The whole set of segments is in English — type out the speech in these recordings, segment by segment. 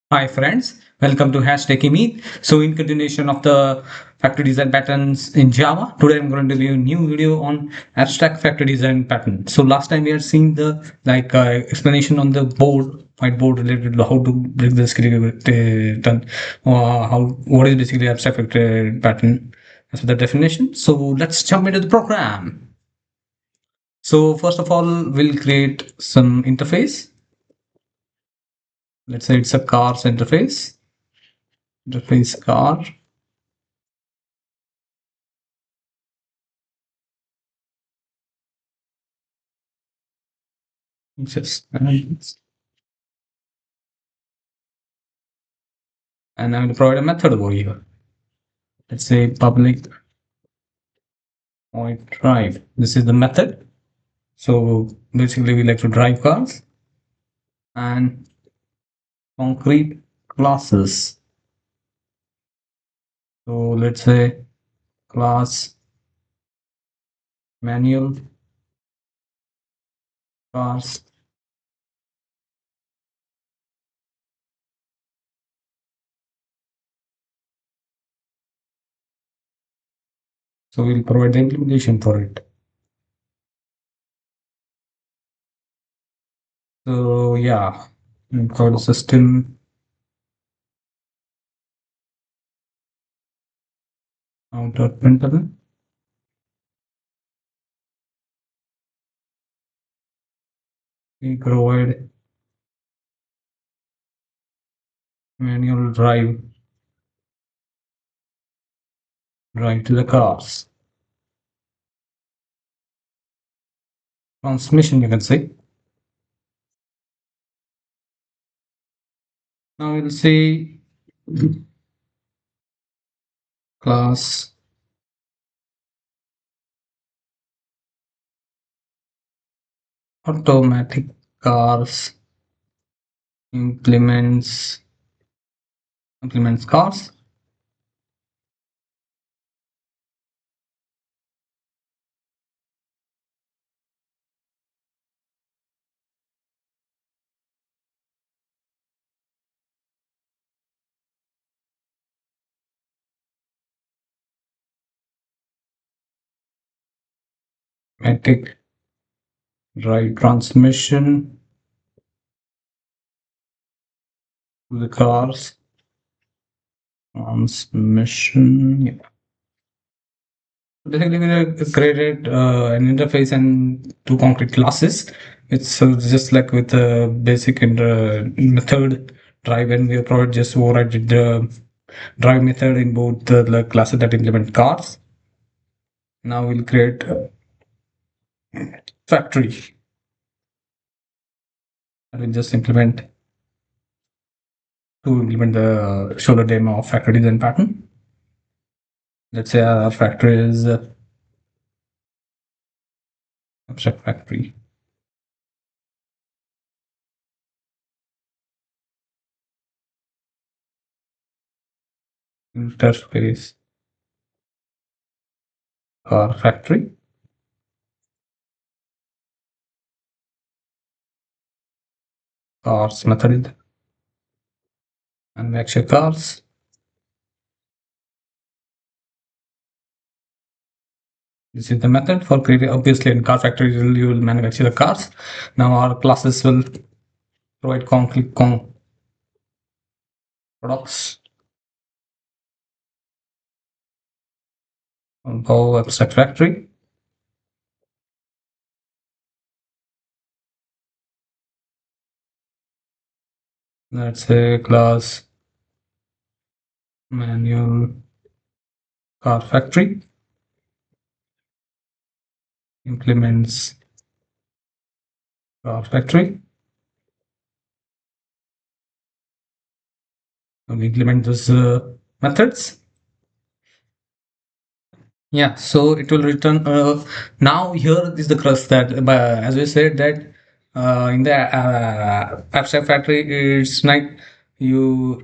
Hi friends, welcome to #TechieMit. So in continuation of the factory design patterns in Java, today I'm going to give you a new video on abstract factory design pattern. So last time we had seen the explanation on the whiteboard related to how to break the skeleton, how what is basically abstract factory pattern as per the definition. So let's jump into the program. So first of all, we'll create some interface. Let's say it's a cars interface car. Just and I'm going to provide a method over here. Let's say public void drive. This is the method. So basically, we like to drive cars and concrete classes. So let's say class manual cars. So we'll provide the implementation for it. So yeah, we call the system out.println. We provide manual drive to the cars. Transmission, you can say. Now we'll say class automatic cars implements cars. Automatic drive transmission to the cars. Transmission. Yeah. Basically, we created an interface and two concrete classes. It's just like with the basic method drive, and we provide just override the drive method in both the classes that implement cars. Now we'll create a factory. I will just implement the show the demo of factory design pattern. Let's say our factory is abstract factory. Interface car factory. Cars method and manufacture cars. This is the method for creating. Obviously, in car factory, you will manufacture the cars. Now our classes will provide concrete products. Go abstract factory. Let's say class manual car factory implements car factory. And we implement those methods. Yeah, so it will return. Now here is the crux that, as we said that in the abstract factory, it's like you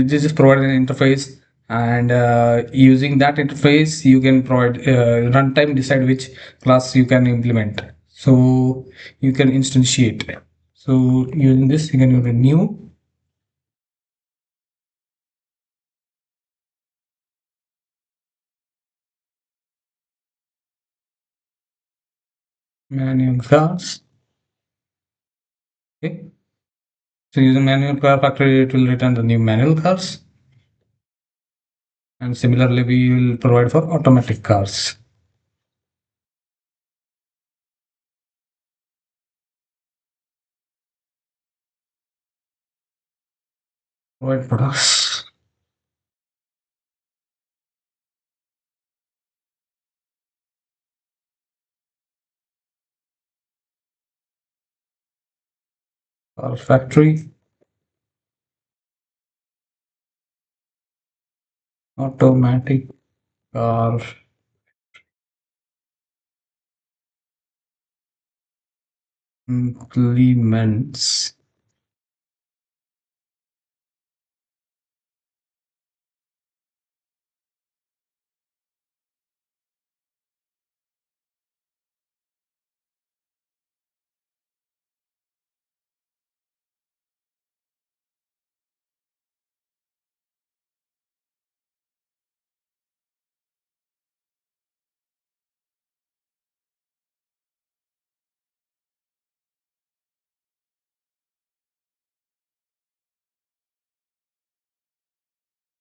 just provide an interface, and using that interface, you can provide runtime decide which class you can implement. So you can instantiate. So using this, you can do a new manual cars. Okay. So using manual car factory, it will return the new manual cars. And similarly, we will provide for automatic cars. Provide products. Car factory. Automatic car implements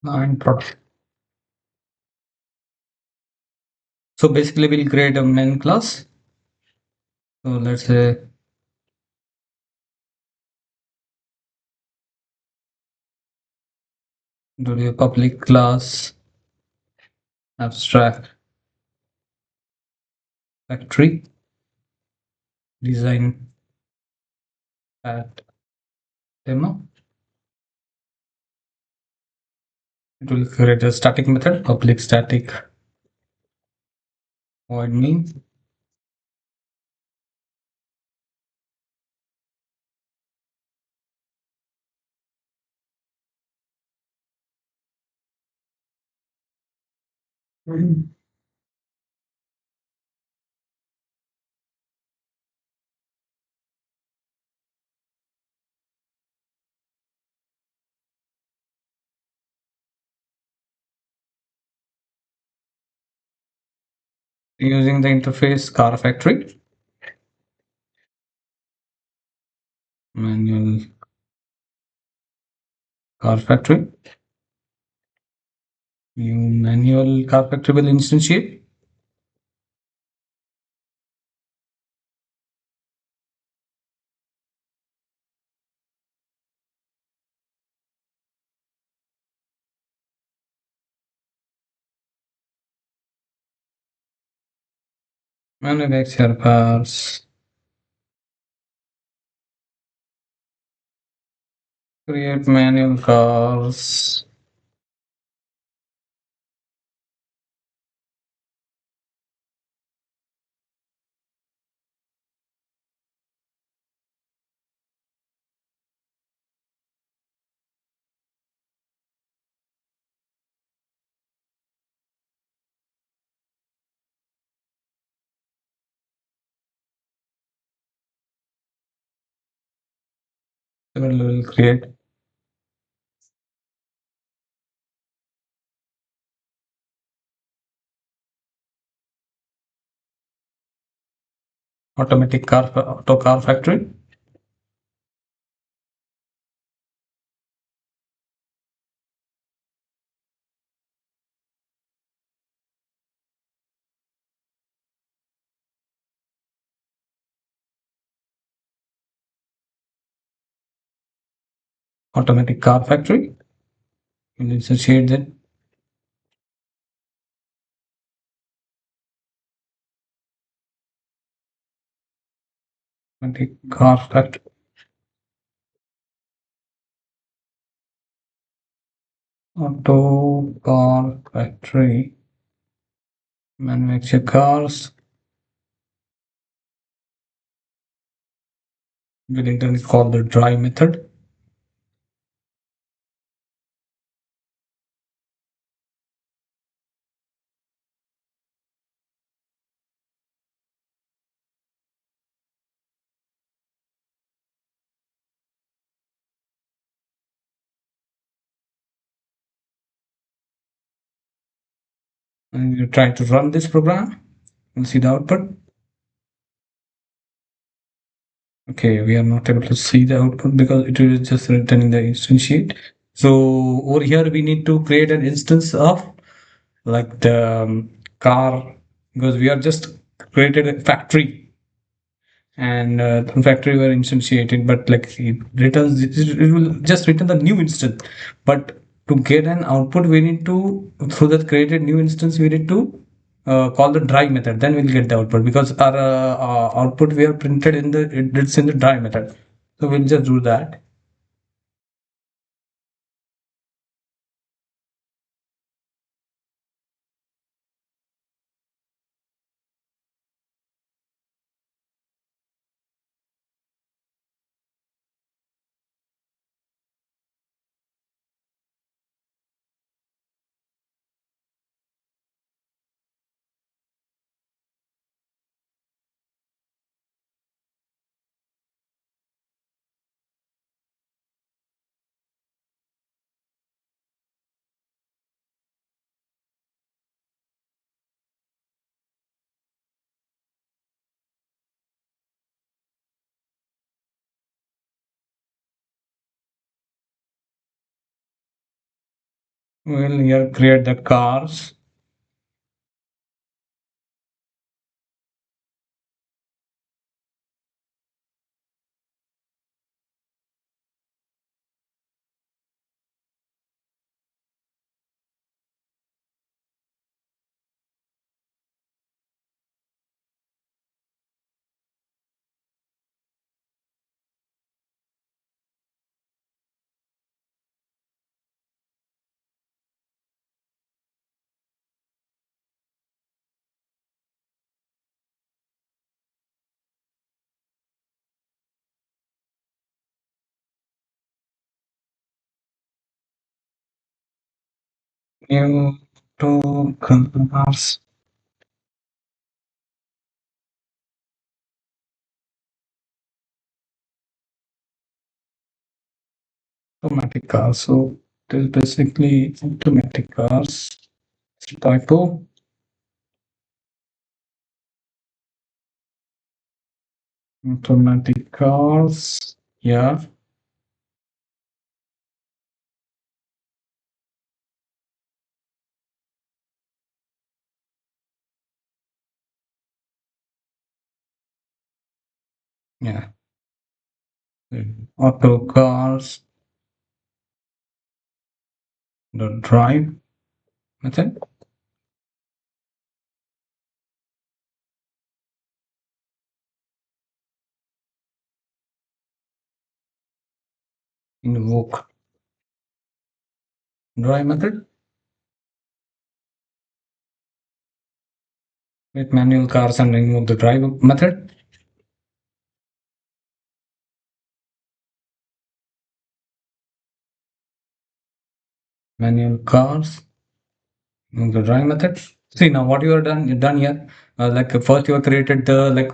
and product. So basically, we'll create a main class. So let's say do a public class abstract factory design at demo. It will create a static method, public static void main. Using the interface car factory, manual car factory. New manual car factory will instantiate. Manufacture cars. Create manual cars. Similarly, we'll create automatic car auto car factory. Automatic car factory. We'll associate that. Automatic car factory. Auto car factory. Manufacture cars. We'll internally call the drive method. And you try to run this program. You'll see the output. Okay, we are not able to see the output because it is just written in the instantiate. So over here we need to create an instance of like the car, because we are just created a factory, and the factory were instantiated, but like it returns, it will just return the new instance. But to get an output, we need to, through that created new instance, we need to call the drive method. Then we'll get the output, because our output we are printed in the, it's in the drive method. So we'll just do that. We'll here create the cars. New to cars. Automatic cars. So it is basically automatic cars. It's a typo. Automatic cars. Yeah. Yeah. Auto cars. The drive method. Invoke drive method. With manual cars and invoke the drive method. Manual cars. The drawing method. See now what you are done. You done here. Like first you have created the like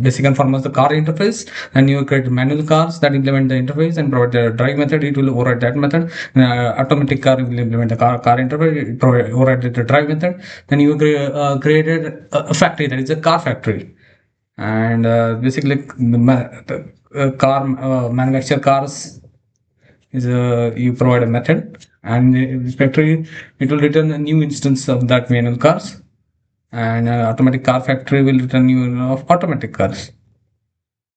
basic and foremost the car interface, and you create manual cars that implement the interface and provide the drive method. It will override that method. Automatic car will implement the car interface. It provide override the drive method. Then you created a factory, that is a car factory, and basically the car manufacture cars is a, you provide a method, and in factory it will return a new instance of that manual cars, and automatic car factory will return new of automatic cars.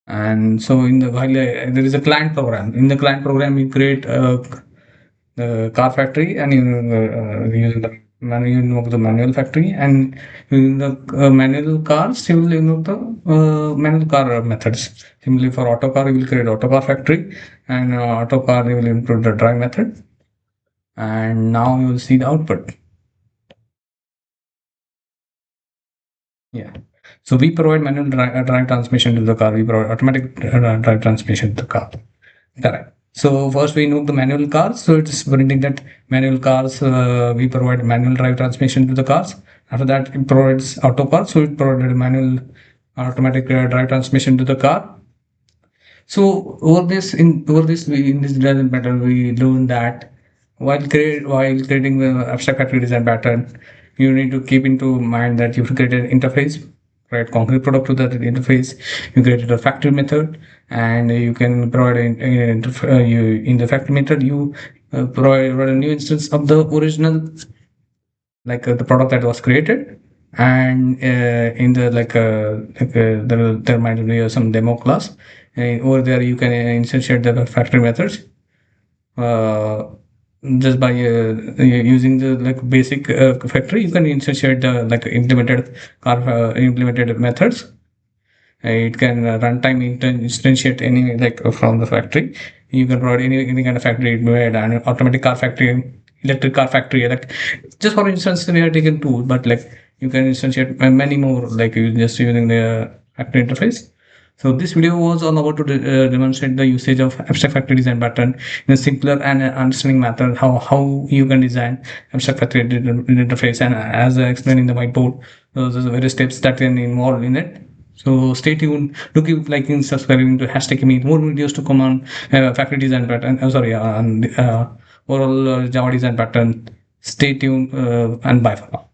And so in the while there is a client program. In the client program you create the car factory, and you use the manual, you invoke the manual factory, and in the manual cars you will invoke the manual car methods. Similarly for auto car you will create auto car factory, and auto car you will include the drive method, and now you will see the output. Yeah. So we provide manual drive transmission to the car. We provide automatic drive transmission to the car. Correct. So first we know the manual cars. So it's printing that manual cars. We provide manual drive transmission to the cars. After that, it provides auto car. So it provided manual automatic drive transmission to the car. So over this in this design pattern we learn that while creating the abstract factory design pattern, you need to keep into mind that you create an interface, right? Concrete product to that interface. You created a factory method, and you can provide in the factory method you provide a new instance of the original, like the product that was created. And in the there might be some demo class, and over there you can instantiate the factory methods uh, just by using the like basic factory. You can instantiate the like implemented methods. It can runtime instantiate any like from the factory. You can provide any kind of factory made, an automatic car factory, electric car factory, like just for instance we are taking two, but like you can instantiate many more like you just using the factory interface. So this video was all about to demonstrate the usage of abstract factory design pattern in a simpler and understanding method, how you can design abstract factory interface. And as I explained in the whiteboard, those are the various steps that can involve in it. So stay tuned. Do keep liking, subscribing to #TechieMit. More videos to come on factory design pattern. On overall Java design pattern. Stay tuned and bye for now.